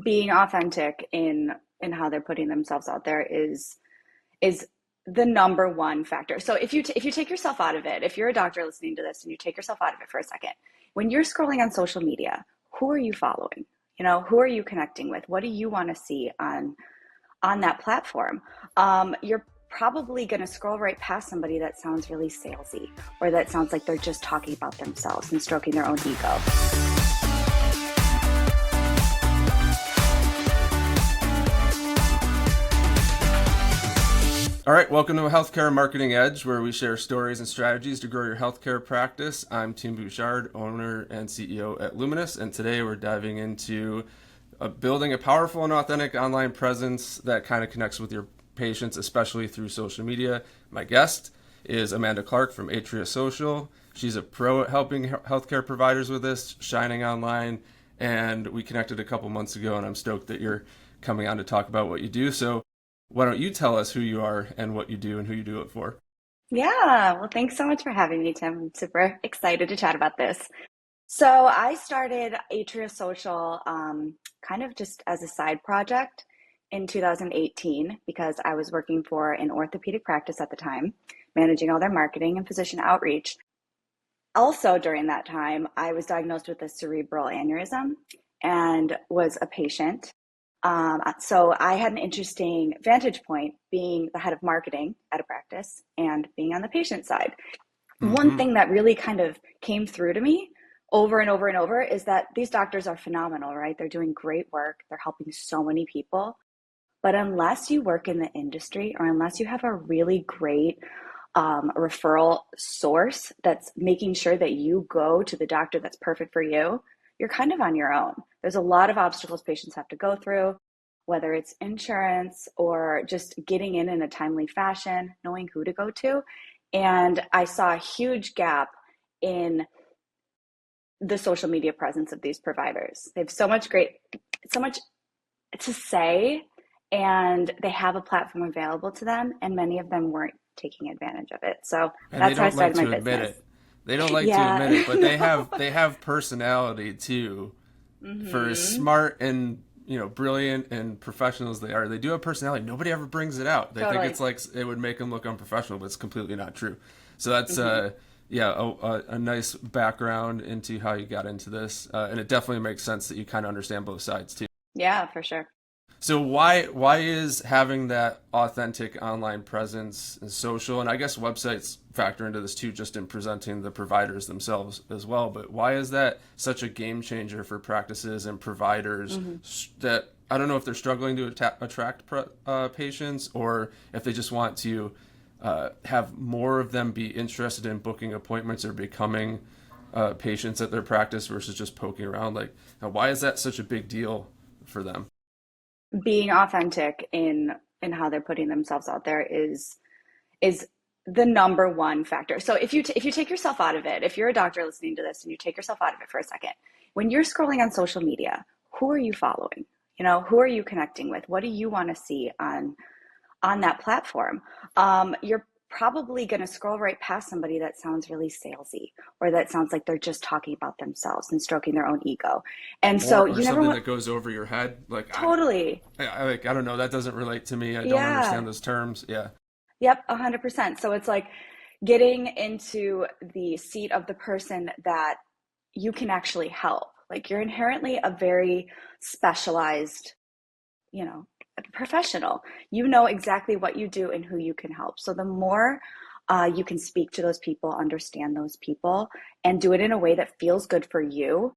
being authentic in how they're putting themselves out there is the number one factor. So if you take yourself out of it, if you're a doctor listening to this and you take yourself out of it for a second, when you're scrolling on social media, who are you following? Who are you connecting with? What do you want to see on that platform? You're probably going to scroll right past somebody that sounds really salesy, or that sounds like they're just talking about themselves and stroking their own ego. All right, welcome to Healthcare Marketing Edge, where we share stories and strategies to grow your healthcare practice. I'm Tim Bouchard, owner and CEO at Luminous, and today we're diving into building a powerful and authentic online presence that kind of connects with your patients, especially through social media. My guest is Amanda Clark from Atria Social. She's a pro at helping healthcare providers with this, shining online, and we connected a couple months ago, and I'm stoked that you're coming on to talk about what you do. So why don't you tell us who you are and what you do and who you do it for? Yeah, well, thanks so much for having me, Tim. I'm super excited to chat about this. So I started Atria Social kind of just as a side project in 2018 because I was working for an orthopedic practice at the time, managing all their marketing and physician outreach. Also during that time, I was diagnosed with a cerebral aneurysm and was a patient. So I had an interesting vantage point being the head of marketing at a practice and being on the patient side. One thing that really kind of came through to me over and over and over is that these doctors are phenomenal, right? They're doing great work. They're helping so many people. But unless you work in the industry or unless you have a really great referral source that's making sure that you go to the doctor that's perfect for you, you're kind of on your own. There's a lot of obstacles patients have to go through, whether it's insurance or just getting in a timely fashion, knowing who to go to. And I saw a huge gap in the social media presence of these providers. They have so much to say, and they have a platform available to them, and many of them weren't taking advantage of it. So And they that's how I don't like started my to admit business. it. They don't like to Yeah, admit it, but they no. have personality too. For as smart and brilliant and professional as they are, they do have personality. Nobody ever brings it out. They think Totally. it's like it would make them look unprofessional, but it's completely not true. So that's hmm a nice background into how you got into this, and it definitely makes sense that you kind of understand both sides too. Yeah, for sure. So why is having that authentic online presence and social, and I guess websites factor into this too, just in presenting the providers themselves as well, but why is that such a game changer for practices and providers hmm that I don't know if they're struggling to attract patients, or if they just want to have more of them be interested in booking appointments or becoming patients at their practice versus just poking around. Like, why is that such a big deal for them? Being authentic in how they're putting themselves out there is the number one factor. So if you take yourself out of it, if you're a doctor listening to this and you take yourself out of it for a second, when you're scrolling on social media, who are you following? Who are you connecting with? What do you want to see on that platform? You're probably going to scroll right past somebody that sounds really salesy, or that sounds like they're just talking about themselves and stroking their own ego. And so Or you never something want. that goes over your head. Like Totally. I don't know. That doesn't relate to me. I don't Yeah. understand those terms. Yeah. Yep, 100%. So it's like getting into the seat of the person that you can actually help. Like you're inherently a very specialized, you know, professional. You know exactly what you do and who you can help. So the more you can speak to those people, understand those people, and do it in a way that feels good for you,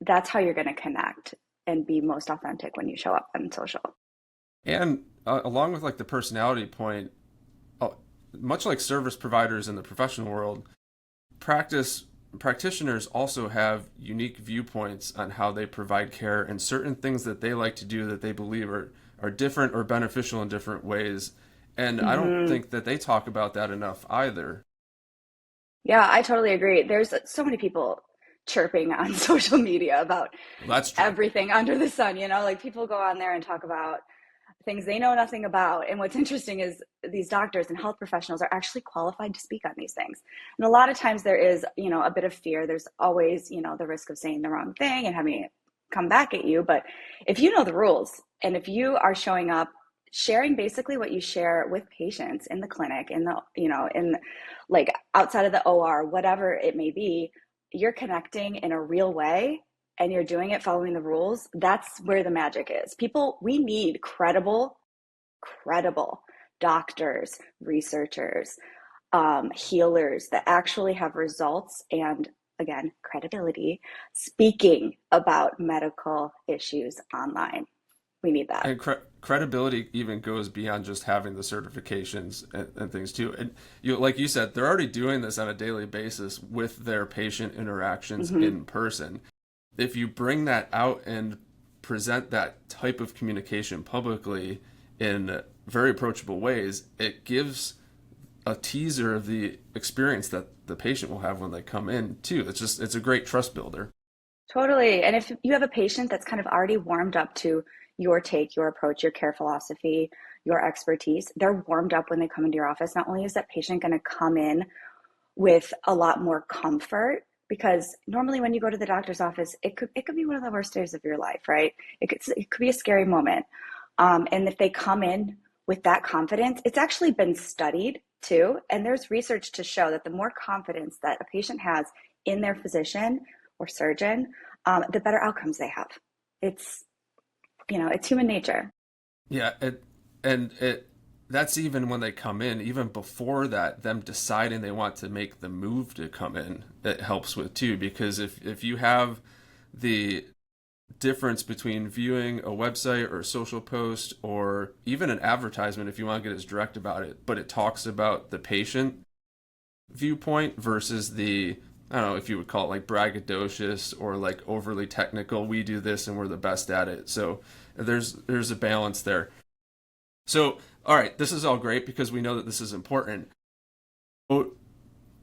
that's how you're going to connect and be most authentic when you show up on social. And along with like the personality point, uh, much like service providers in the professional world, practice practitioners also have unique viewpoints on how they provide care and certain things that they like to do that they believe are different or beneficial in different ways. And I don't hmm think that they talk about that enough either. Yeah, I totally agree. There's so many people chirping on social media about Well, that's true. everything under the sun, like people go on there and talk about things they know nothing about. And what's interesting is these doctors and health professionals are actually qualified to speak on these things. And a lot of times there is, a bit of fear. There's always, the risk of saying the wrong thing and having come back at you. But if you know the rules and if you are showing up, sharing basically what you share with patients in the clinic, in the, in like outside of the OR, whatever it may be, you're connecting in a real way and you're doing it following the rules. That's where the magic is. People, we need credible doctors, researchers, healers that actually have results and, again, credibility speaking about medical issues online. We need that. And credibility even goes beyond just having the certifications and things too. And you, like you said, they're already doing this on a daily basis with their patient interactions Mm-hmm. in person. If you bring that out and present that type of communication publicly in very approachable ways, it gives a teaser of the experience that the patient will have when they come in too. It's a great trust builder. Totally. And if you have a patient that's kind of already warmed up to your take, your approach, your care philosophy, your expertise, they're warmed up when they come into your office. Not only is that patient going to come in with a lot more comfort, because normally when you go to the doctor's office, it could be one of the worst days of your life, right? It could be a scary moment. And if they come in with that confidence, it's actually been studied too. And there's research to show that the more confidence that a patient has in their physician or surgeon, the better outcomes they have. It's, it's human nature. Yeah, and it that's even when they come in, even before that, them deciding they want to make the move to come in, it helps with too, because if you have the difference between viewing a website or a social post or even an advertisement, if you want to get as direct about it, but it talks about the patient viewpoint versus the, I don't know if you would call it like braggadocious or like overly technical, we do this and we're the best at it. So there's a balance there. So all right, this is all great because we know that this is important. How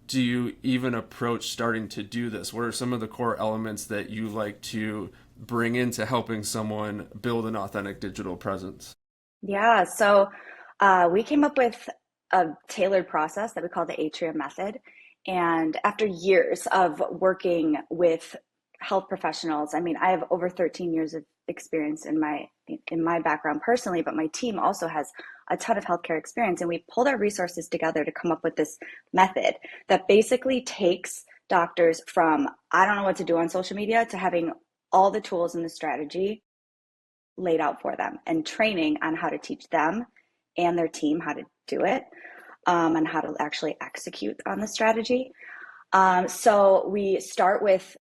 do you even approach starting to do this? What are some of the core elements that you like to bring into helping someone build an authentic digital presence? Yeah, so we came up with a tailored process that we call the Atria method. And after years of working with health professionals, I mean, I have over 13 years of experience in my background personally, but my team also has a ton of healthcare experience. And we pulled our resources together to come up with this method that basically takes doctors from I don't know what to do on social media to having all the tools and the strategy laid out for them and training on how to teach them and their team how to do it, and how to actually execute on the strategy. So we start with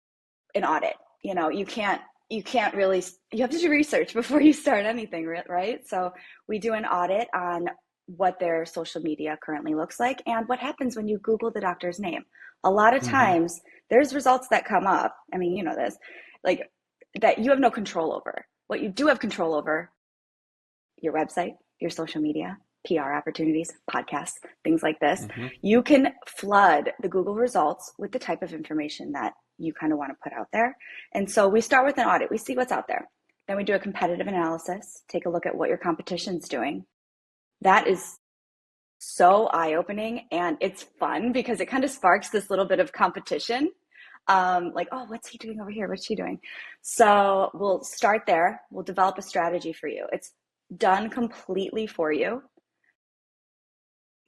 an audit. You can't really, you have to do research before you start anything, right? So we do an audit on what their social media currently looks like and what happens when you Google the doctor's name. A lot of Mm-hmm. times there's results that come up. I mean, you know this, like that you have no control over. What you do have control over, your website, your social media, PR opportunities, podcasts, things like this. Mm-hmm. You can flood the Google results with the type of information that you kind of want to put out there. And so we start with an audit. We see what's out there. Then we do a competitive analysis, take a look at what your competition's doing. That is so eye-opening and it's fun because it kind of sparks this little bit of competition. Like, oh, what's he doing over here? What's she doing? So we'll start there. We'll develop a strategy for you. It's done completely for you.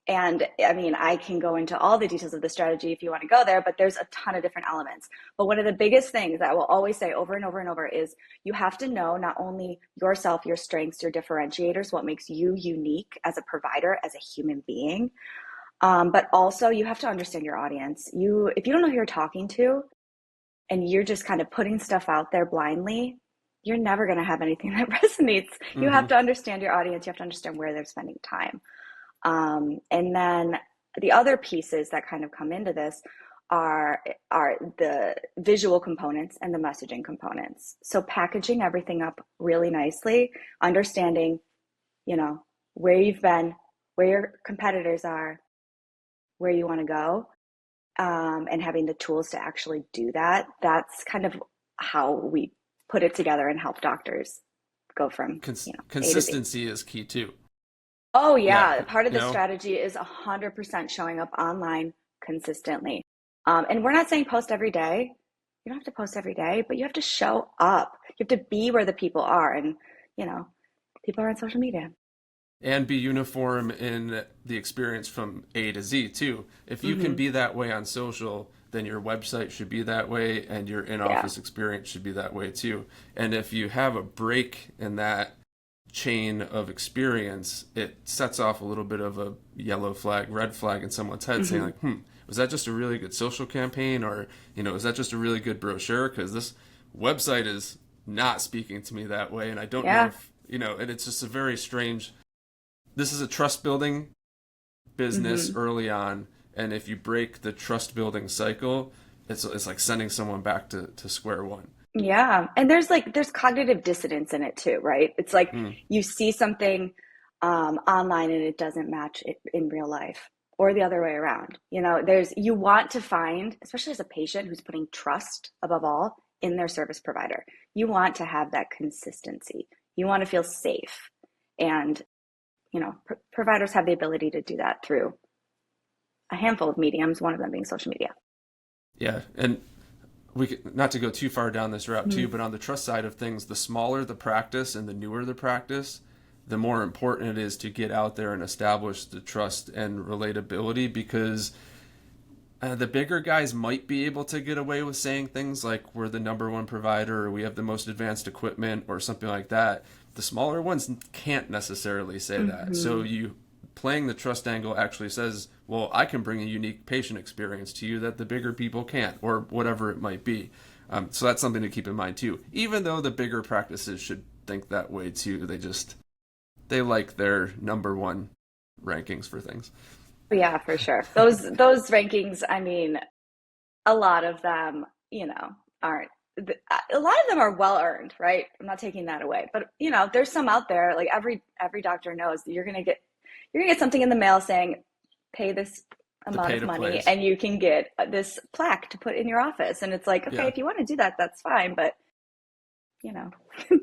And I mean, I can go into all the details of the strategy if you want to go there, but there's a ton of different elements. But one of the biggest things that I will always say over and over and over is you have to know not only yourself, your strengths, your differentiators, what makes you unique as a provider, as a human being, but also you have to understand your audience. If you don't know who you're talking to and you're just kind of putting stuff out there blindly, you're never going to have anything that resonates. You have Mm-hmm. to understand your audience. You have to understand where they're spending time. And then the other pieces that kind of come into this are are the visual components and the messaging components. So packaging everything up really nicely, understanding, you know, where you've been, where your competitors are, where you want to go, and having the tools to actually do that. That's kind of how we put it together and help doctors go from, A to Z. Consistency is key too. Oh Yeah, yeah, part of you the know. strategy is 100% showing up online consistently. And we're not saying post every day. You don't have to post every day, but you have to show up. You have to be where the people are. And, you know, people are on social media. And be uniform in the experience from A to Z too. If you can Hmm. be that way on social, then your website should be that way and your Yeah. in-office experience should be that way too. And if you have a break in that chain of experience, it sets off a little bit of a yellow flag, red flag in someone's head saying Hmm. like, was that just a really good social campaign? Or, is that just a really good brochure? Because this website is not speaking to me that way. And I don't know Yeah. if, and it's just a very strange, this is a trust building business Hmm. early on. And if you break the trust building cycle, it's like sending someone back to square one. Yeah. And there's cognitive dissonance in it too, right? It's like Mm, you see something online and it doesn't match it in real life or the other way around. You want to find, especially as a patient who's putting trust above all in their service provider, you want to have that consistency. You want to feel safe. And, providers have the ability to do that through a handful of mediums, one of them being social media. yeah. And we could, not to go too far down this route too, Mhm. but on the trust side of things, the smaller the practice and the newer the practice, the more important it is to get out there and establish the trust and relatability because the bigger guys might be able to get away with saying things like we're the number one provider or we have the most advanced equipment or something like that. The smaller ones can't necessarily say that. So Mhm. you playing the trust angle actually says, well, I can bring a unique patient experience to you that the bigger people can't, or whatever it might be. So that's something to keep in mind too. Even though the bigger practices should think that way too, they like their number one rankings for things. Yeah, for sure. Those rankings, I mean, a lot of them, aren't a lot of them are well earned, right? I'm not taking that away. But, there's some out there, like every doctor knows that you're going to get something in the mail saying pay this The amount pay of to money plays. and you can get this plaque to put in your office. And it's like, okay, Yeah. if you want to do that, that's fine, but, you know,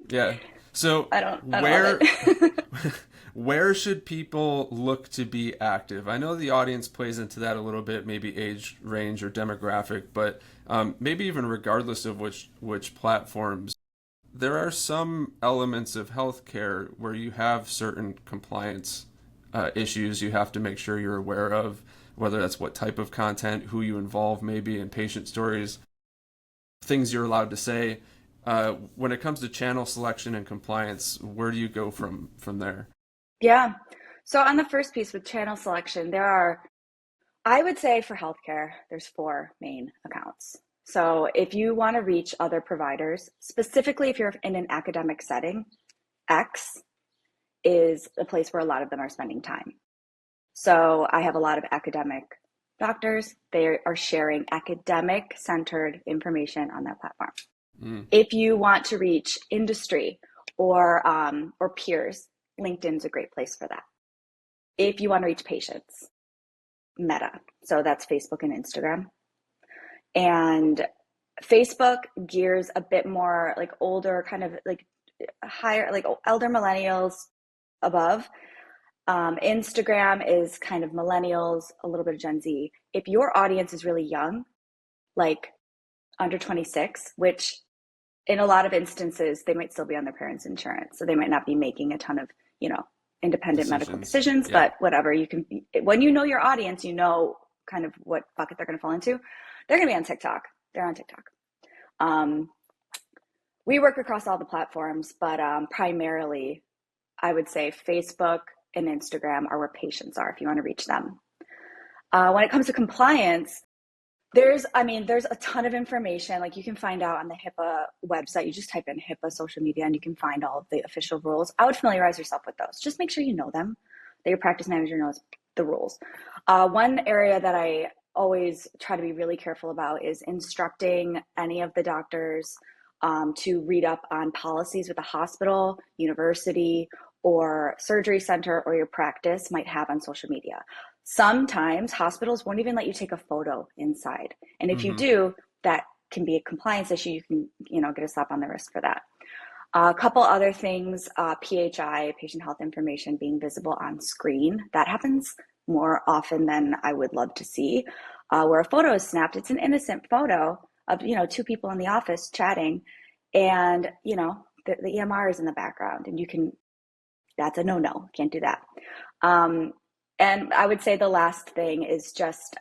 Yeah. So I don't love where it. where should people look to be active? I know the audience plays into that a little bit, maybe age range or demographic, but maybe even regardless of which platforms, there are some elements of healthcare where you have certain compliance issues you have to make sure you're aware of, whether that's what type of content, who you involve maybe in patient stories, things you're allowed to say. When it comes to channel selection and compliance, where do you go from there? Yeah. So on the first piece with channel selection, I would say for healthcare, there's four main accounts. So if you want to reach other providers, specifically if you're in an academic setting, X is a place where a lot of them are spending time. So I have a lot of academic doctors. They are sharing academic centered information on that platform. Mm, If you want to reach industry or peers, LinkedIn's a great place for that. If you want to reach patients, Meta. So that's Facebook and Instagram. And Facebook gears a bit more like older, kind of like higher, like elder millennials above. Instagram is kind of millennials, a little bit of Gen Z. If your audience is really young, like under 26, which in a lot of instances, they might still be on their parents' insurance. So they might not be making a ton of, you know, independent medical decisions. decisions, Yeah. but whatever, when you know your audience, you know kind of what bucket they're going to fall into. They're going to be on TikTok. They're on TikTok. Um, we work across all the platforms, but primarily, I would say Facebook and Instagram are where patients are if you want to reach them. When it comes to compliance, there's a ton of information. Like you can find out on the HIPAA website. You just type in HIPAA social media and you can find all of the official rules. I would familiarize yourself with those. Just make sure you know them, that your practice manager knows the rules. One area that I always try to be really careful about is instructing any of the doctors to read up on policies with the hospital, university, or surgery center or your practice might have on social media. Sometimes hospitals won't even let you take a photo inside. And if you Mm-hmm. do, that can be a compliance issue. You can, get a slap on the wrist for that. A couple other things, PHI, patient health information being visible on screen. That happens more often than I would love to see. Where a photo is snapped, it's an innocent photo of, two people in the office chatting, and, the EMR is in the background, and that's a no-no. Can't do that. Um, and I would say the last thing is just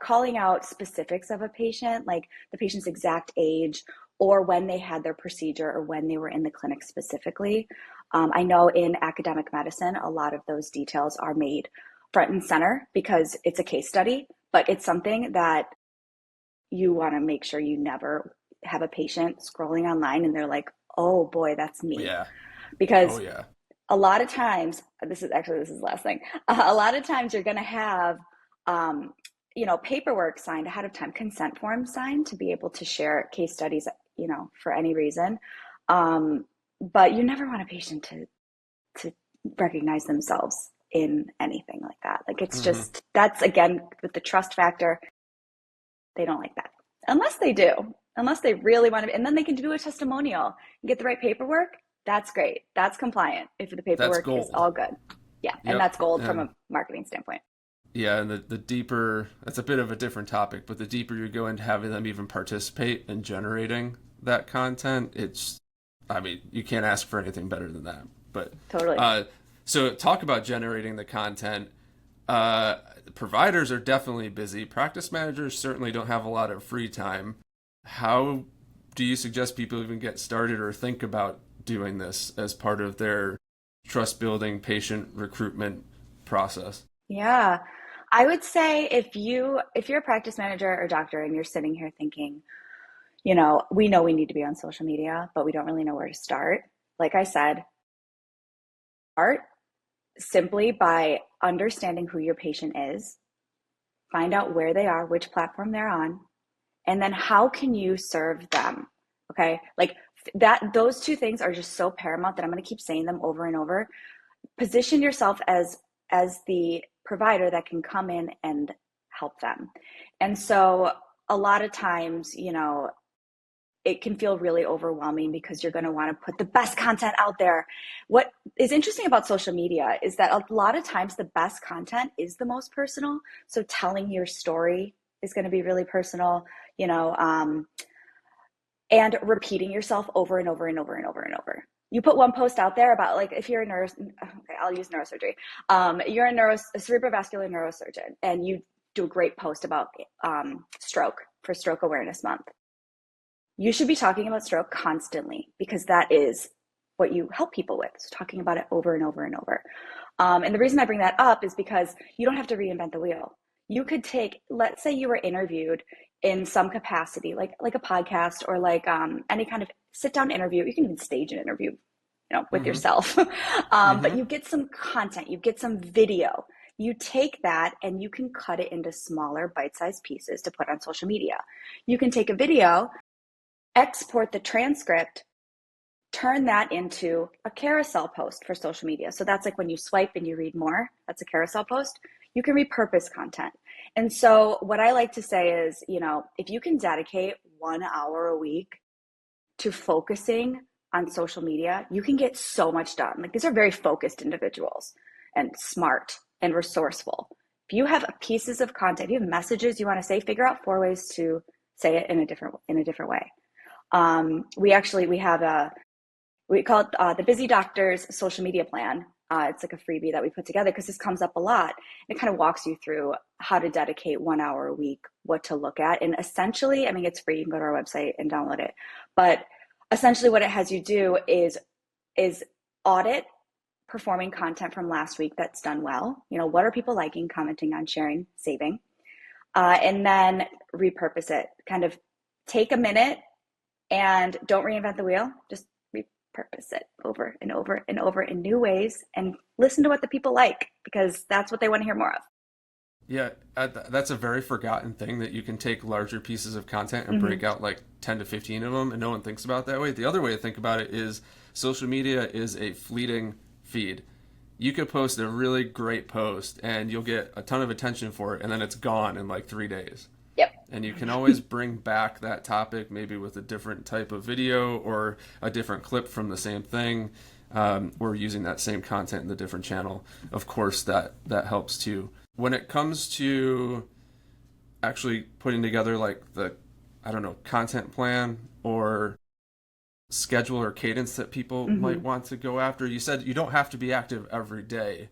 calling out specifics of a patient, like the patient's exact age or when they had their procedure or when they were in the clinic specifically. I know in academic medicine, a lot of those details are made front and center because it's a case study, but it's something that you want to make sure you never have a patient scrolling online and they're like, oh boy, that's me. Yeah. Oh Because yeah. a lot of times, this is the last thing. A lot of times you're going to have, paperwork signed ahead of time, consent forms signed to be able to share case studies, for any reason. But you never want a patient to recognize themselves in anything like that. Like it's Hmm. just, that's again, with the trust factor, they don't like that. Unless they do, unless they really want to, and then they can do a testimonial and get the right paperwork. That's great. That's compliant if the That's paperwork is gold. all good. Yeah. And Yep. that's gold from And a marketing standpoint. yeah, and the deeper, that's a bit of a different topic, but the deeper you go into having them even participate in generating that content, I mean, you can't ask for anything better than that. But Totally. uh, so talk about generating the content. Uh, Providers are definitely busy. Practice managers certainly don't have a lot of free time. How do you suggest people even get started or think about doing this as part of their trust building patient recruitment process? Yeah. I would say if you're a practice manager or doctor and you're sitting here thinking, we know we need to be on social media, but we don't really know where to start. Like I said, start simply by understanding who your patient is, find out where they are, which platform they're on, and then how can you serve them? Okay? Like that those two things are just so paramount that I'm going to keep saying them over and over. Position yourself as the provider that can come in and help them. And so a lot of times, it can feel really overwhelming because you're going to want to put the best content out there. What is interesting about social media is that a lot of times the best content is the most personal. So telling your story is going to be really personal, you know, um, and repeating yourself over and over and over and over and over. You put one post out there about like if you're a nurse, okay, I'll use neurosurgery. You're a cerebrovascular neurosurgeon, and you do a great post about stroke for Stroke Awareness Month. You should be talking about stroke constantly because that is what you help people with. So talking about it over and over and over. And the reason I bring that up is because you don't have to reinvent the wheel. You could take, let's say you were interviewed in some capacity, like a podcast or like any kind of sit down interview. You can even stage an interview, with Mm-hmm. yourself. But Mm-hmm. you get some content, you get some video. You take that and you can cut it into smaller bite-sized pieces to put on social media. You can take a video, export the transcript, turn that into a carousel post for social media. So that's like when you swipe and you read more, that's a carousel post. You can repurpose content. And so what I like to say is, if you can dedicate 1 hour a week to focusing on social media, you can get so much done. Like these are very focused individuals and smart and resourceful. If you have pieces of content, if you have messages you want to say, figure out 4 ways to say it in a different way. We have we call it the Busy Doctor's Social Media Plan. It's like a freebie that we put together because this comes up a lot. It kind of walks you through how to dedicate 1 hour a week, what to look at. And essentially, I mean, it's free. You can go to our website and download it. But essentially what it has you do is audit performing content from last week that's done well. What are people liking, commenting on, sharing, saving? And then repurpose it. Kind of take a minute and don't reinvent the wheel. Just repurpose it over and over and over in new ways and listen to what the people like because that's what they want to hear more of. Yeah, that's a very forgotten thing that you can take larger pieces of content and Mm-hmm. break out like 10 to 15 of them, and no one thinks about it that way. The other way to think about it is social media is a fleeting feed. You could post a really great post and you'll get a ton of attention for it, and then it's gone in like 3 days. Yep. And you can always bring back that topic, maybe with a different type of video or a different clip from the same thing, or using that same content in the different channel. Of course, that helps too. When it comes to actually putting together like the I don't know, content plan or schedule or cadence that people might Hmm. want to go after? You said you don't have to be active every day.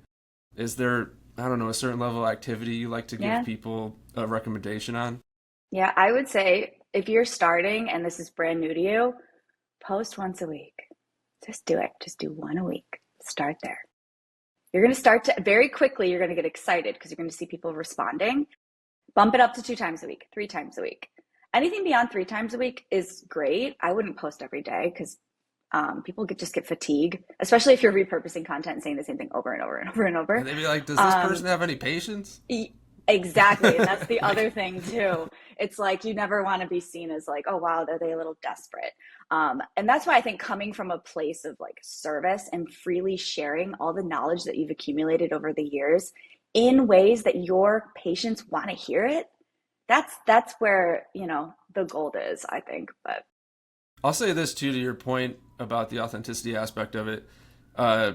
Is there, I don't know, a certain level of activity you like to give Yeah. people a recommendation on? Yeah, I would say if you're starting and this is brand new to you, post once a week. Just do it. Just do one a week. Start there. You're going to start to very quickly, you're going to get excited because you're going to see people responding. Bump it up to 2 times a week, 3 times a week. Anything beyond 3 times a week is great. I wouldn't post every day because people just get fatigued, especially if you're repurposing content and saying the same thing over and over and over and over. And they'd be like, does this Um, person have any patience? exactly. And that's the Yeah. other thing too. It's like you never want to be seen as like, oh, wow, are they a little desperate? And that's why I think coming from a place of like service and freely sharing all the knowledge that you've accumulated over the years in ways that your patients want to hear it, that's where, the gold is, I think. But I'll say this too to your point about the authenticity aspect of it. Uh,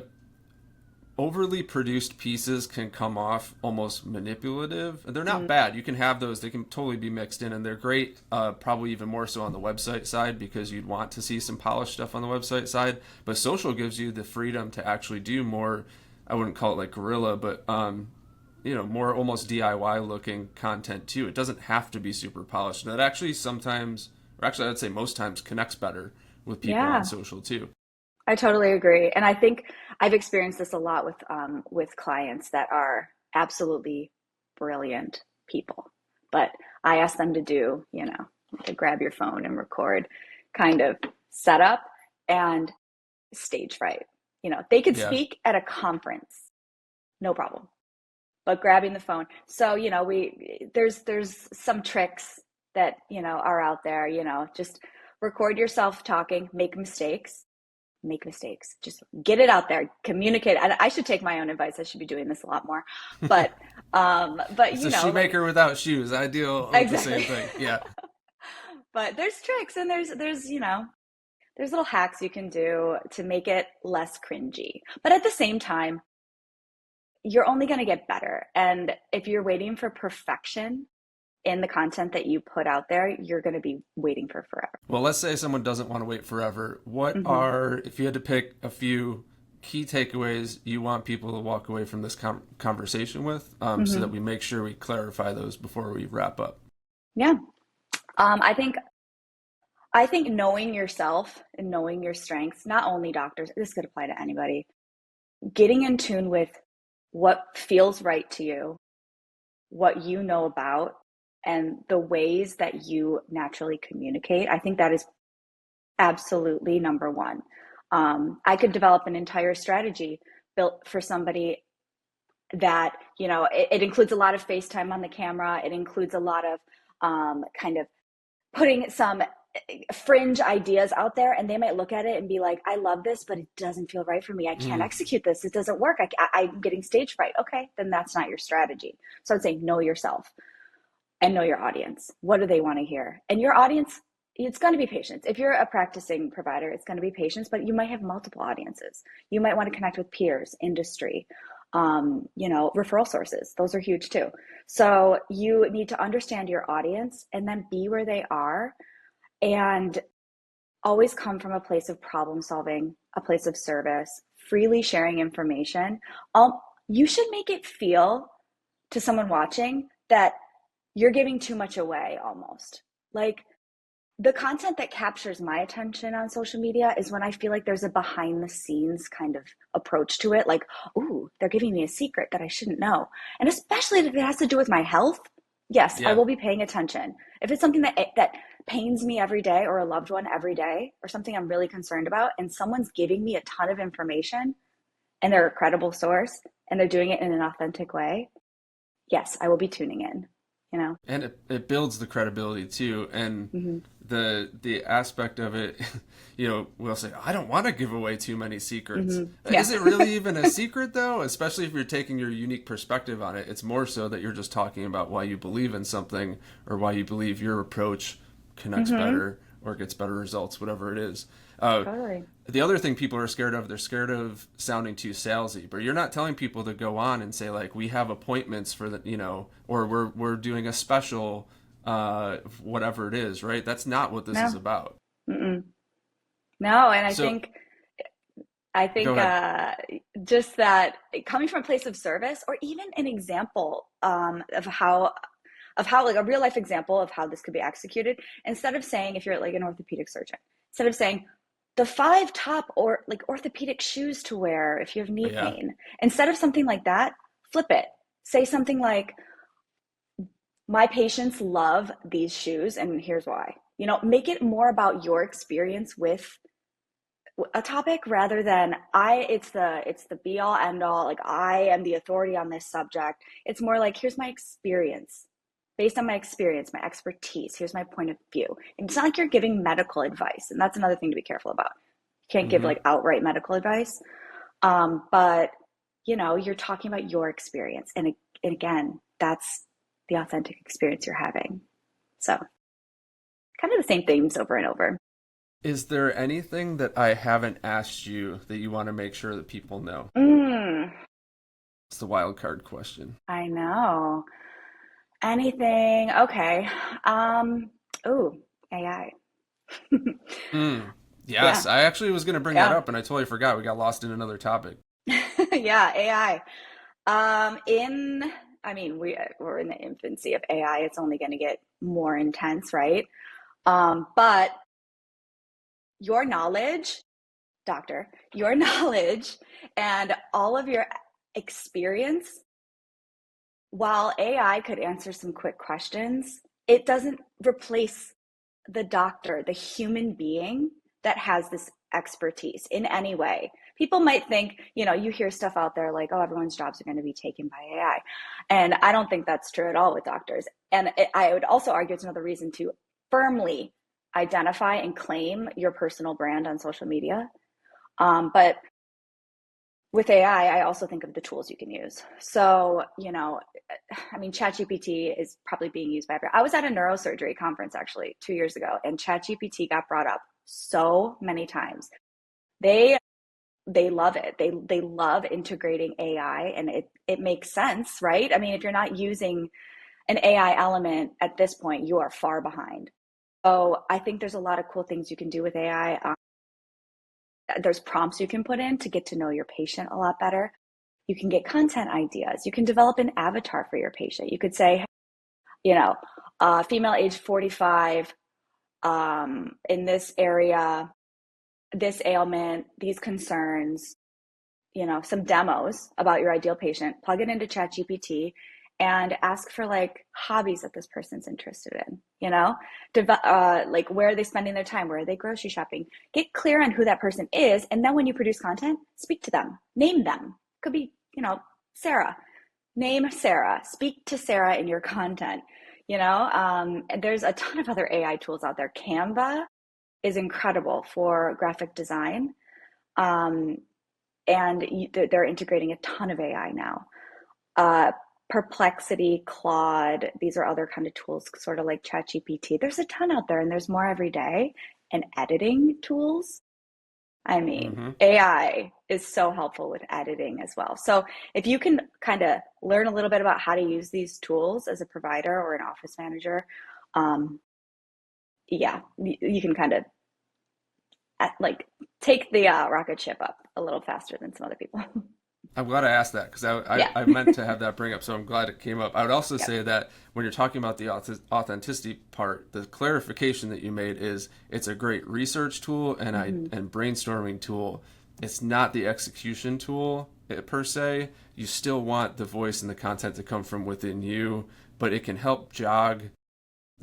Overly produced pieces can come off almost manipulative. They're not mm, bad. You can have those. They can totally be mixed in, and they're great. Probably even more so on the website side because you'd want to see some polished stuff on the website side. But social gives you the freedom to actually do more. I wouldn't call it like guerrilla, but more almost DIY looking content too. It doesn't have to be super polished. And that actually sometimes, or actually, I'd say most times, connects better with people on yeah, social too. I totally agree. And I think I've experienced this a lot with clients that are absolutely brilliant people. But I ask them to do, to grab your phone and record kind of setup and stage fright. They could Yeah, speak at a conference, no problem. But grabbing the phone. So, there's some tricks that, are out there, just record yourself talking, make mistakes. Just get it out there, communicate. I should take my own advice. I should be doing this a lot more. But it's a like shoemaker without shoes. I deal with the same exactly. thing. Yeah, But there's tricks and there's little hacks you can do to make it less cringy. But at the same time, you're only going to get better. And if you're waiting for perfection in the content that you put out there, you're going to be waiting for forever. well, let's say someone doesn't want to wait forever. What Hmm. are, if you had to pick a few key takeaways you want people to walk away from this conversation with, so that Hmm. we make sure we clarify those before we wrap up? Yeah. I think knowing yourself and knowing your strengths, not only doctors, this could apply to anybody, getting in tune with what feels right to you, what you know about, and the ways that you naturally communicate. I think that is absolutely number one. I could develop an entire strategy built for somebody that, it includes a lot of FaceTime on the camera. It includes a lot of kind of putting some fringe ideas out there, and they might look at it and be like, I love this, but it doesn't feel right for me. I can't Mm, execute this. It doesn't work. I'm getting stage fright. Okay, then that's not your strategy. So I'd say know yourself and know your audience. What do they want to hear? And your audience, it's going to be patients. If you're a practicing provider, it's going to be patients, but you might have multiple audiences. You might want to connect with peers, industry, referral sources. Those are huge too. So you need to understand your audience and then be where they are and always come from a place of problem solving, a place of service, freely sharing information. You should make it feel to someone watching that you're giving too much away almost. Like the content that captures my attention on social media is when I feel like there's a behind the scenes kind of approach to it. Like, ooh, they're giving me a secret that I shouldn't know. And especially if it has to do with my health, yes, I yeah. will be paying attention. If it's something that pains me every day or a loved one every day or something I'm really concerned about and someone's giving me a ton of information and they're a credible source and they're doing it in an authentic way, yes, I will be tuning in, you know? And it builds the credibility too, and Hmm. the aspect of it, we'll say, I don't want to give away too many secrets. Hmm. Yeah. Is it really even a secret though? Especially if you're taking your unique perspective on it. It's more so that you're just talking about why you believe in something or why you believe your approach connects Hmm. better or gets better results, whatever it is. Uh, Totally. the other thing people are scared of, they're scared of sounding too salesy. But you're not telling people to go on and say like, we have appointments for the, or we're doing a special whatever it is, right? That's not what this is No. about. Mm-mm. No, and I So think I go think ahead. just that coming from a place of service, or even an example of how like a real life example of how this could be executed, instead of saying if you're like an orthopedic surgeon, instead of saying the five top or like orthopedic shoes to wear if you have knee Yeah. pain, instead of something like that, flip it. Say something like, my patients love these shoes, and here's why. Make it more about your experience with a topic rather than it's the be all end all, like I am the authority on this subject. It's more like, here's my experience. Based on my experience, my expertise, here's my point of view. And it's not like you're giving medical advice, and that's another thing to be careful about. You can't give Hmm. like outright medical advice. But you're talking about your experience, and again, that's the authentic experience you're having. So kind of the same themes over and over. Is there anything that I haven't asked you that you want to make sure that people know? Mm, It's the wild card question. I know. Anything. Okay. Um, ooh, AI. Mm. Yes, Yeah, I actually was going to bring that yeah. up and I totally forgot. We got lost in another topic. Yeah, AI. In I mean, we're in the infancy of AI. It's only going to get more intense, right? But your knowledge, doctor, your knowledge and all of your experience, while AI could answer some quick questions, it doesn't replace the doctor, the human being that has this expertise in any way. People might think, you hear stuff out there like, oh, everyone's jobs are going to be taken by AI. And I don't think that's true at all with doctors. And I would also argue it's another reason to firmly identify and claim your personal brand on social media. But with AI, I also think of the tools you can use. So, I mean, ChatGPT is probably being used by everyone. I was at a neurosurgery conference actually 2 years ago, and ChatGPT got brought up so many times. They they love it. They love integrating AI, and it makes sense, right? I mean, if you're not using an AI element at this point, you are far behind. So I think there's a lot of cool things you can do with AI. There's prompts you can put in to get to know your patient a lot better. You can get content ideas. You can develop an avatar for your patient. You could say, you know, female age 45, in this area, this ailment, these concerns, some demos about your ideal patient, plug it into ChatGPT and ask for like hobbies that this person's interested in, like where are they spending their time? Where are they grocery shopping? Get clear on who that person is. And then when you produce content, speak to them, name them. Could be, Sarah, name Sarah, speak to Sarah in your content. And there's a ton of other AI tools out there. Canva is incredible for graphic design. Um, and they're integrating a ton of AI now. Uh, Perplexity, Claude, these are other kind of tools, sort of like ChatGPT. There's a ton out there, and there's more every day. And editing tools, I mean, Hmm. AI is so helpful with editing as well. So if you can kind of learn a little bit about how to use these tools as a provider or an office manager, um, yeah, you can kind of like take the rocket ship up a little faster than some other people. I'm glad I asked that because Yeah. I meant to have that bring up, so I'm glad it came up. I would also Yeah. say that when you're talking about the authenticity part, the clarification that you made is it's a great research tool Mm-hmm. and brainstorming tool. It's not the execution tool per se. You still want the voice and the content to come from within you, but it can help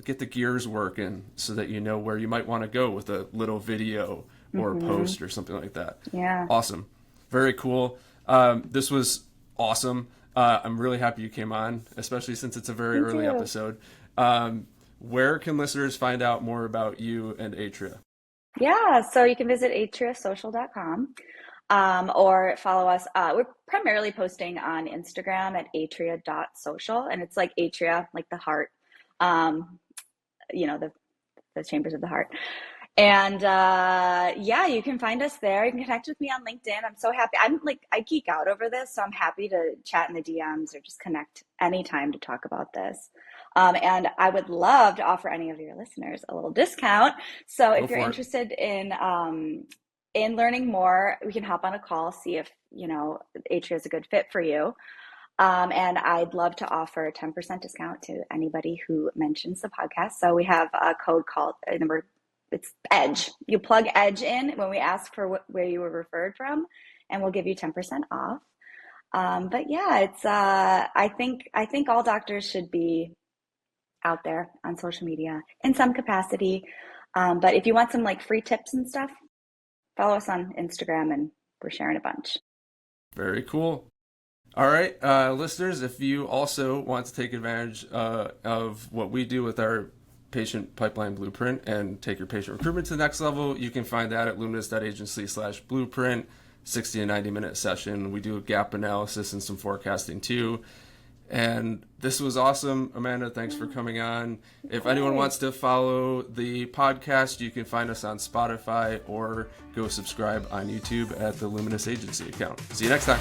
get the gears working so that you know where you might want to go with a little video or a Mm-hmm. post or something like that. Yeah. Awesome. Very cool. This was awesome. I'm really happy you came on, especially since it's a very Thank early you. episode. Where can listeners find out more about you and Atria? Yeah, so you can visit atriasocial.com, or follow us. We're primarily posting on Instagram at atria.social, and it's like atria, like the heart, um, the chambers of the heart. And yeah, you can find us there. You can connect with me on LinkedIn. I'm so happy. I geek out over this, so I'm happy to chat in the DMs or just connect anytime to talk about this. And I would love to offer any of your listeners a little discount. So Go if you're for it. interested in learning more, we can hop on a call, see if, Atria is a good fit for you. And I'd love to offer a 10% discount to anybody who mentions the podcast. So we have a code called it's EDGE. You plug EDGE in when we ask for where you were referred from, and we'll give you 10% off. But yeah, it's I think all doctors should be out there on social media in some capacity. But if you want some like free tips and stuff, follow us on Instagram, and we're sharing a bunch. Very cool. All right, listeners, if you also want to take advantage of what we do with our patient pipeline blueprint and take your patient recruitment to the next level, you can find that at luminous.agency/blueprint, 60 to 90 minute session. We do a gap analysis and some forecasting too. And this was awesome. Amanda, thanks for coming on. If anyone wants to follow the podcast, you can find us on Spotify or go subscribe on YouTube at the Luminous Agency account. See you next time.